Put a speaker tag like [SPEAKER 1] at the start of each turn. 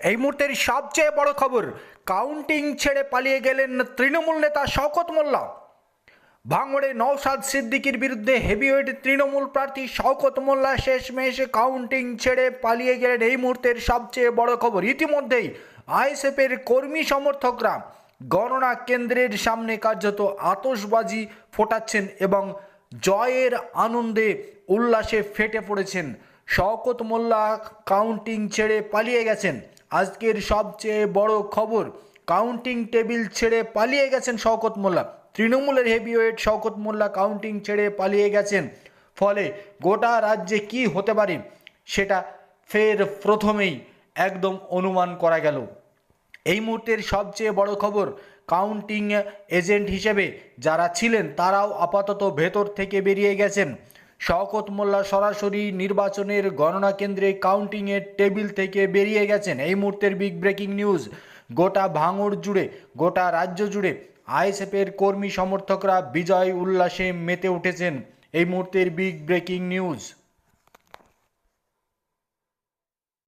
[SPEAKER 1] এই মুহূর্তের সবচেয়ে বড় খবর, কাউন্টিং ছেড়ে পালিয়ে গেলেন তৃণমূল নেতা শওকত মোল্লা। ভাঙড়ে নওশাদ সিদ্দিকীর বিরুদ্ধে হেভিওয়েট তৃণমূল প্রার্থী শওকত মোল্লা শেষমেশ কাউন্টিং ছেড়ে পালিয়ে গেলেন। এই মুহূর্তের সবচেয়ে বড় খবর, ইতিমধ্যেই আইএসএফের কর্মী সমর্থকরা গণনা কেন্দ্রের সামনে কার্যত আতশবাজি ফোটাচ্ছেন এবং জয়ের আনন্দে উল্লাসে ফেটে পড়েছেন। শওকত মোল্লা কাউন্টিং ছেড়ে পালিয়ে গেছেন। আজকের সবচেয়ে বড় খবর, কাউন্টিং টেবিল ছেড়ে পালিয়ে গেছেন শওকত মোল্লা। তৃণমূলের হেভিওয়েট শওকত মোল্লা কাউন্টিং ছেড়ে পালিয়ে গেছেন। ফলে গোটা রাজ্যে কি হতে পারে সেটা ফের প্রথমেই একদম অনুমান করা গেল। এই মুহূর্তের সবচেয়ে বড় খবর, কাউন্টিং এজেন্ট হিসেবে যারা ছিলেন তারাও আপাতত ভেতর থেকে বেরিয়ে গেছেন। শওকত মোল্লা সরাসরি নির্বাচনের গণনা কেন্দ্রে কাউন্টিংয়ের টেবিল থেকে বেরিয়ে গেছেন। এই মুহূর্তের বিগ ব্রেকিং নিউজ, গোটা ভাঙড় জুড়ে, গোটা রাজ্য জুড়ে আইএসএফের কর্মী সমর্থকরা বিজয় উল্লাসে মেতে উঠেছেন। এই মুহূর্তের বিগ ব্রেকিং নিউজ।